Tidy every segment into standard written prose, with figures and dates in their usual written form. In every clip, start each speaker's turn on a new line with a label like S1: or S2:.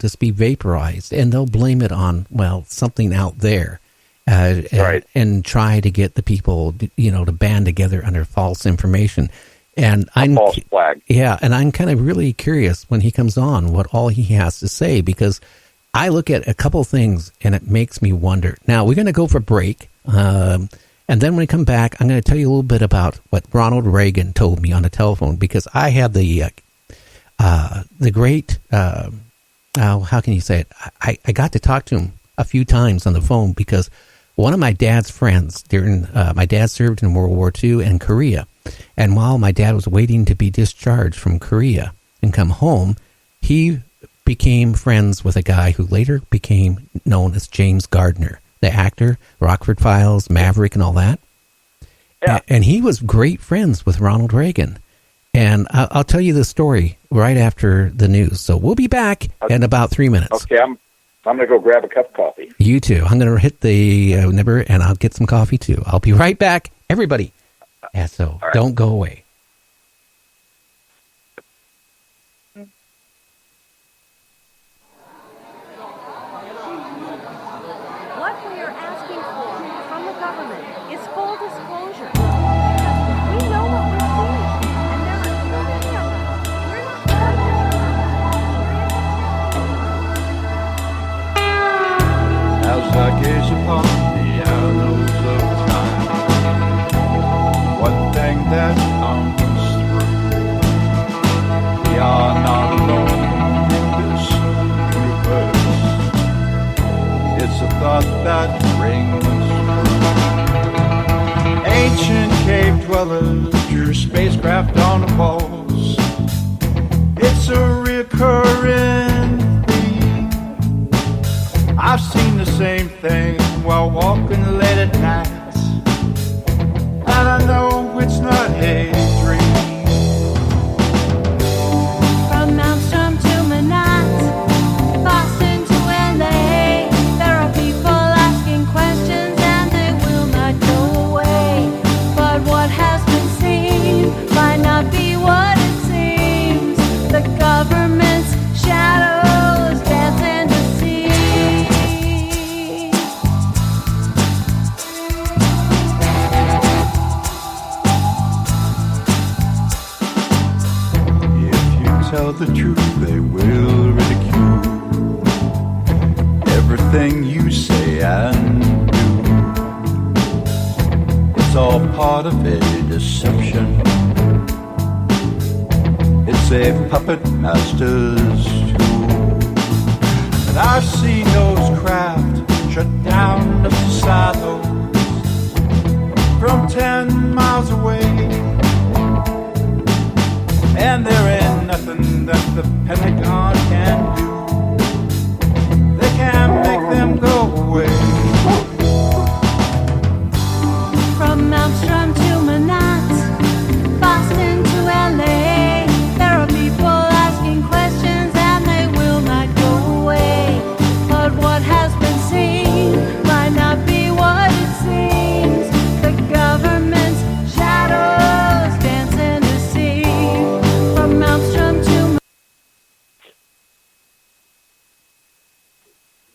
S1: just be vaporized, and they'll blame it on, well, something out there.
S2: Right.
S1: And try to get the people, to band together under false information. And
S2: false flag.
S1: Yeah, and I'm kind of really curious when he comes on what all he has to say, because I look at a couple things and it makes me wonder. Now, we're going to go for break, and then when we come back, I'm going to tell you a little bit about what Ronald Reagan told me on the telephone, because I had the great, how can you say it? I got to talk to him a few times on the phone, because one of my dad's friends during my dad served in World War II in Korea, and while my dad was waiting to be discharged from Korea and come home, he became friends with a guy who later became known as James Gardner, the actor, Rockford Files, Maverick, and all that.
S2: Yeah.
S1: And he was great friends with Ronald Reagan. And I'll tell you the story right after the news. So we'll be back in about 3 minutes.
S2: Okay, I'm going to go grab a cup of coffee.
S1: You too. I'm going to hit the number, and I'll get some coffee, too. I'll be right back, everybody. Yeah, so
S2: right.
S1: Don't go away.
S3: What we are asking for from the government is full disclosure. We know what we're seeing, and there are so many of us. We're not
S4: As I gaze upon the arrows of time, one thing that comes through: we are not alone in this universe. It's a thought that rings true. Ancient cave dwellers drew spacecraft on the walls. It's a recurring theme. I've seen the same thing while walking late at night, and I know it's not a dream.
S3: From Maelstrom to Manhattan, Boston to LA, there are people asking questions and they will not go away. But what has been seen might not be what it seems. The government's shadows dance in the sea.
S4: If you tell the truth, they will ridicule everything you say and do. It's all part of a deception. It's a puppet master's tool. And I've seen those craft shut down up to silos from 10 miles away. And there ain't nothing that the Pentagon can do. They can't make them go away.
S3: From Maelstrom to Manhattan, Boston to LA, there are people asking questions and they will not go away. But what has been seen might not be what it seems. The government's shadows dance in the sea. From Maelstrom to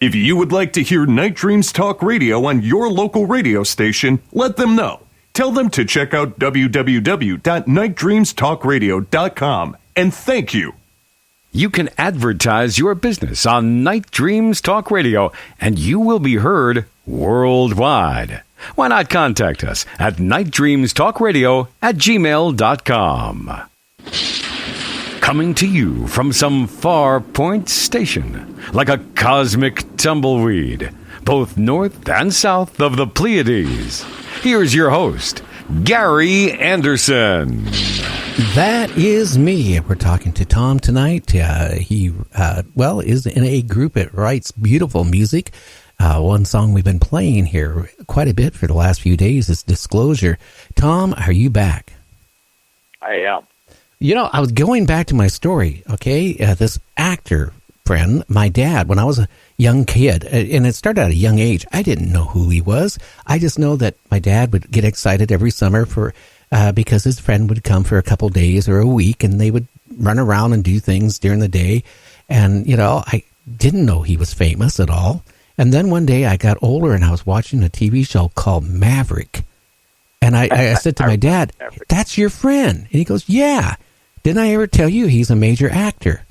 S5: If you would like to hear Night Dreams Talk Radio on your local radio station, let them know. Tell them to check out www.nightdreamstalkradio.com, and thank you.
S6: You can advertise your business on Night Dreams Talk Radio, and you will be heard worldwide. Why not contact us at nightdreamstalkradio@gmail.com. Coming to you from some far point station, like a cosmic tumbleweed, both north and south of the Pleiades. Here's your host, Gary Anderson.
S1: That is me. We're talking to Tom tonight. He is in a group that writes beautiful music. One song we've been playing here quite a bit for the last few days is Disclosure. Tom, are you back?
S2: I am.
S1: I was going back to my story, okay? This actor friend, my dad, when I was a young kid, and it started at a young age, I didn't know who he was. I just know that my dad would get excited every summer because his friend would come for a couple days or a week, and they would run around and do things during the day. And, didn't know he was famous at all. And then one day I got older and I was watching a TV show called Maverick. And I said to my dad, "That's your friend." And he goes, "Yeah. Didn't I ever tell you he's a major actor?"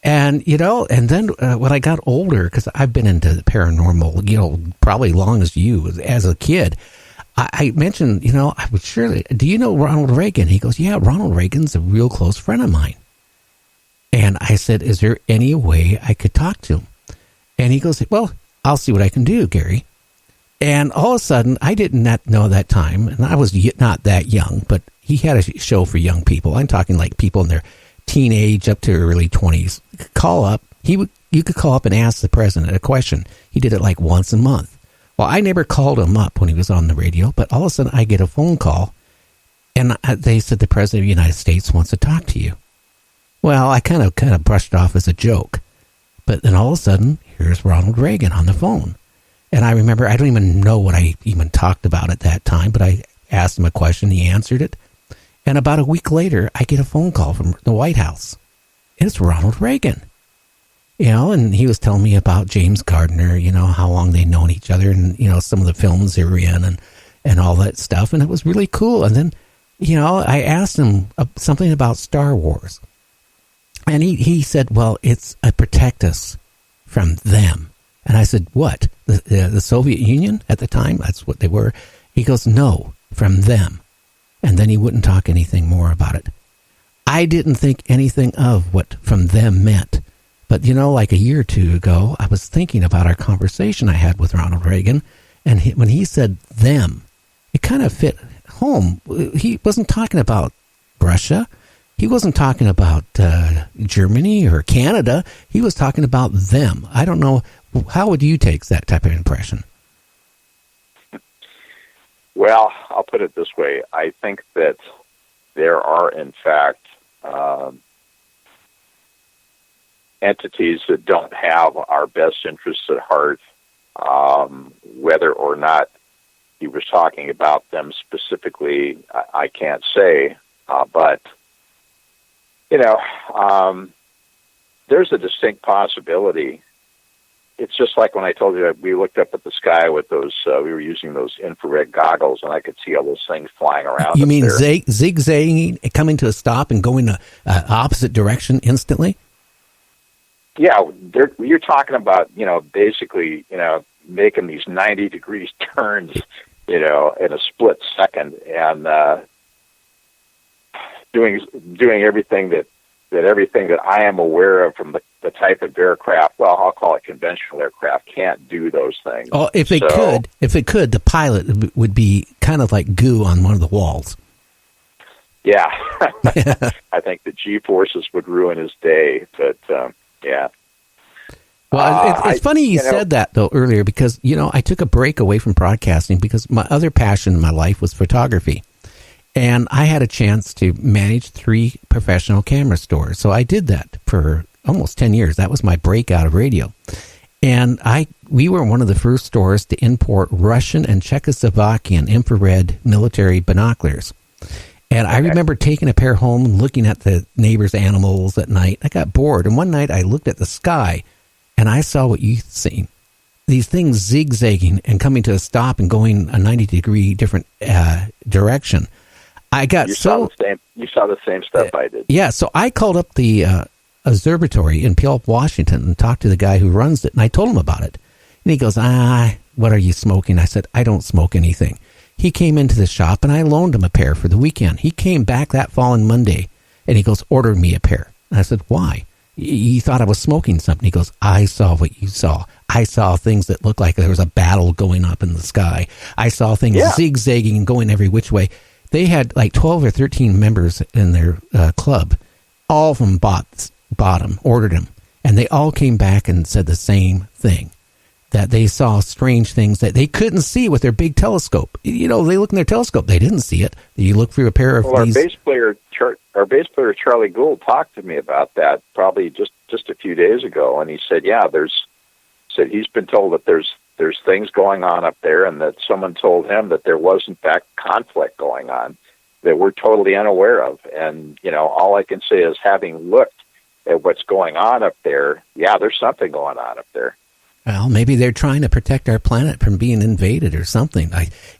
S1: And, and then when I got older, because I've been into the paranormal, probably long as you, as a kid, I mentioned, I would surely, "Do you know Ronald Reagan?" He goes, "Yeah, Ronald Reagan's a real close friend of mine." And I said, "Is there any way I could talk to him?" And he goes, "Well, I'll see what I can do, Gary." And all of a sudden, I did not know that time, and I was not that young, but he had a show for young people. I'm talking like people in their teenage up to early 20s. Call up. You could call up and ask the president a question. He did it like once a month. Well, I never called him up when he was on the radio, but all of a sudden I get a phone call, and they said the president of the United States wants to talk to you. Well, I kind of brushed it off as a joke, but then all of a sudden, here's Ronald Reagan on the phone. And I remember, I don't even know what I even talked about at that time, but I asked him a question, he answered it. And about a week later, I get a phone call from the White House. It's Ronald Reagan. And he was telling me about James Gardner, how long they'd known each other and, some of the films they were in and all that stuff. And it was really cool. And then, I asked him something about Star Wars. And he said, "Well, it's a protect us from them." And I said, "What? The Soviet Union at the time? That's what they were." He goes, "No, from them." And then he wouldn't talk anything more about it. I didn't think anything of what from them meant. But, like a year or two ago, I was thinking about our conversation I had with Ronald Reagan. And when he said them, it kind of fit home. He wasn't talking about Russia. He wasn't talking about Germany or Canada. He was talking about them. I don't know. How would you take that type of impression?
S2: Well, I'll put it this way. I think that there are, in fact, entities that don't have our best interests at heart, whether or not he was talking about them specifically, I can't say, but, there's a distinct possibility. It's just like when I told you that we looked up at the sky with those, we were using those infrared goggles, and I could see all those things flying around.
S1: You mean zigzagging, coming to a stop and going the opposite direction instantly?
S2: Yeah, you're talking about, basically, making these 90-degree turns, in a split second, and doing everything that I am aware of from the type of aircraft. Well, I'll call it conventional aircraft. Can't do those things.
S1: Oh, if it could, the pilot would be kind of like goo on one of the walls.
S2: Yeah, I think the G-forces would ruin his day. But yeah.
S1: Well, it's funny you said that though earlier because I took a break away from broadcasting because my other passion in my life was photography. And I had a chance to manage 3 professional camera stores. So I did that for almost 10 years. That was my breakout of radio. And we were one of the first stores to import Russian and Czechoslovakian infrared military binoculars. And I remember taking a pair home and looking at the neighbors' animals at night. I got bored. And one night I looked at the sky and I saw what you've seen. These things zigzagging and coming to a stop and going a 90-degree different direction. You saw the same stuff I did. Yeah, so I called up the observatory in Puyallup, Washington, and talked to the guy who runs it, and I told him about it. And he goes, "What are you smoking?" I said, "I don't smoke anything." He came into the shop, and I loaned him a pair for the weekend. He came back that following Monday, and he goes, "Order me a pair." And I said, "Why?" He thought I was smoking something. He goes, "I saw what you saw. I saw things that looked like there was a battle going up in the sky. I saw things zigzagging and going every which way." They had like 12 or 13 members in their club. All of them bought them, ordered them. And they all came back and said the same thing, that they saw strange things that they couldn't see with their big telescope. They look in their telescope. They didn't see it. You look through a pair of these.
S2: Our bass player, Charlie Gould, talked to me about that probably just a few days ago. And he said, he's been told that there's things going on up there, and that someone told him that there was, in fact, conflict going on that we're totally unaware of. And, all I can say is, having looked at what's going on up there, yeah, there's something going on up there.
S1: Well, maybe they're trying to protect our planet from being invaded or something.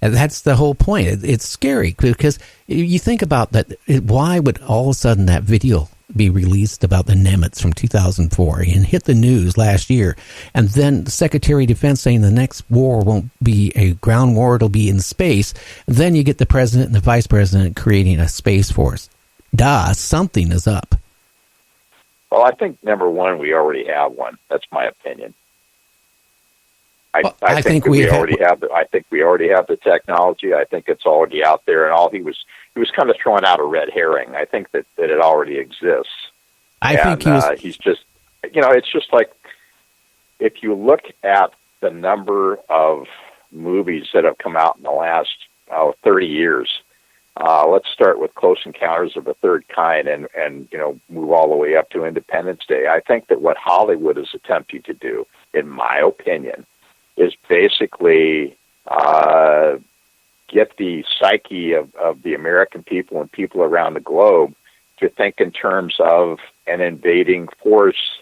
S1: And that's the whole point. It's scary because you think about that. Why would all of a sudden that video be released about the Nimitz from 2004 and hit the news last year? And then the Secretary of Defense saying the next war won't be a ground war, it'll be in space. And then you get the president and the vice president creating a space force. Something is up.
S2: Well, I think, number one, we already have one. That's my opinion. I think we already have the technology. I think it's already out there, and all he was kind of throwing out a red herring. I think that it already exists.
S1: I think
S2: he's just, it's just like if you look at the number of movies that have come out in the last 30 years. Let's start with Close Encounters of the Third Kind, and move all the way up to Independence Day. I think that what Hollywood is attempting to do, in my opinion, is basically get the psyche of the American people and people around the globe to think in terms of an invading force.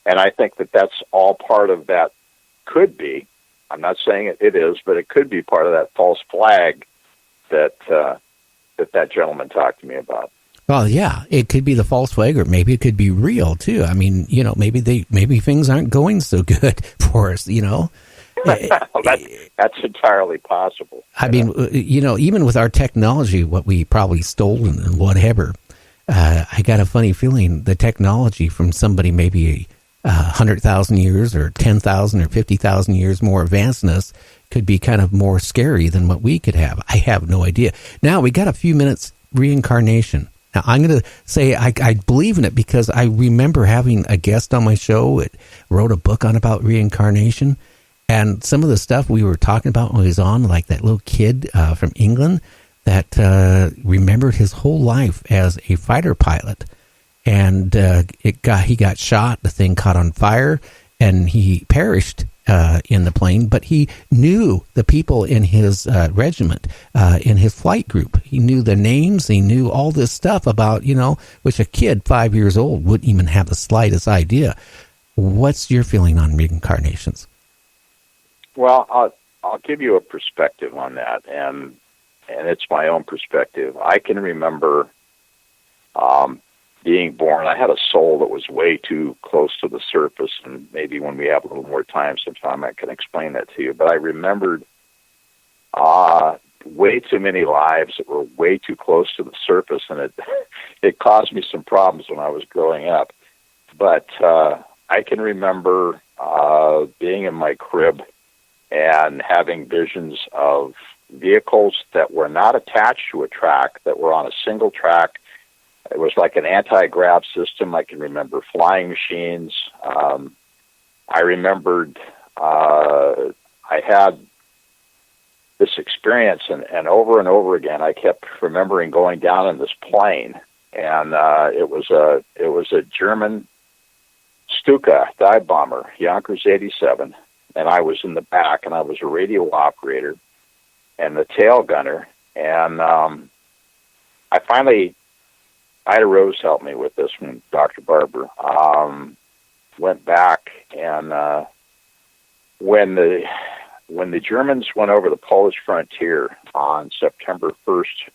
S2: And I think that that's all part of that. Could be. I'm not saying it is, but it could be part of that false flag that gentleman talked to me about.
S1: Well, yeah, it could be the false flag, or maybe it could be real too. I mean, maybe things aren't going so good for us.
S2: That's entirely possible.
S1: I mean, even with our technology, what we probably stole and whatever, I got a funny feeling the technology from somebody maybe 100,000 years or 10,000 or 50,000 years more advanced than us could be kind of more scary than what we could have. I have no idea. Now, we got a few minutes reincarnation. Now, I'm going to say I believe in it because I remember having a guest on my show that wrote a book about reincarnation. And some of the stuff we were talking about when he was on, like that little kid from England that remembered his whole life as a fighter pilot. And he got shot, the thing caught on fire, and he perished in the plane. But he knew the people in his regiment, in his flight group. He knew the names. He knew all this stuff about, which a kid 5 years old wouldn't even have the slightest idea. What's your feeling on reincarnations?
S2: Well, I'll give you a perspective on that, and it's my own perspective. I can remember being born. I had a soul that was way too close to the surface, and maybe when we have a little more time sometime I can explain that to you. But I remembered way too many lives that were way too close to the surface, and it caused me some problems when I was growing up. But I can remember being in my crib and having visions of vehicles that were not attached to a track, that were on a single track. It was like an anti-grav system. I can remember flying machines. I remembered I had this experience, and over again, I kept remembering going down in this plane, and it was a German Stuka dive bomber, Yonkers 87. And I was in the back, and I was a radio operator and the tail gunner. And I had a Rose help me with this one, Dr. Barber. Went back, and when the Germans went over the Polish frontier on September 1st,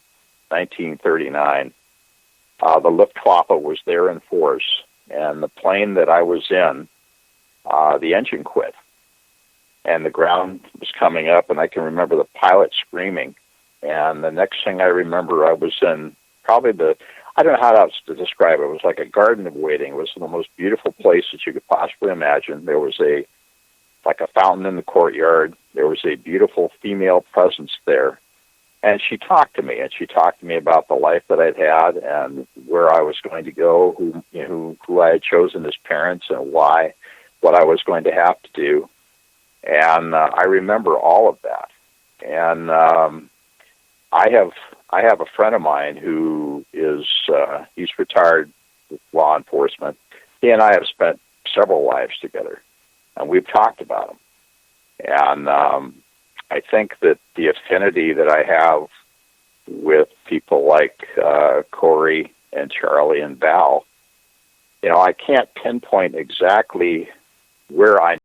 S2: 1939, the Luftwaffe was there in force, and the plane that I was in, the engine quit. And the ground was coming up, and I can remember the pilot screaming. And the next thing I remember, I was in probably I don't know how else to describe it. It was like a garden of waiting. It was the most beautiful place that you could possibly imagine. There was like a fountain in the courtyard. There was a beautiful female presence there. And she talked to me, and she talked to me about the life that I'd had and where I was going to go, who I had chosen as parents and why, what I was going to have to do. And I remember all of that. And I have a friend of mine who is he's retired with law enforcement. He and I have spent several lives together, and we've talked about them. And I think that the affinity that I have with people like Corey and Charlie and Val I can't pinpoint exactly where I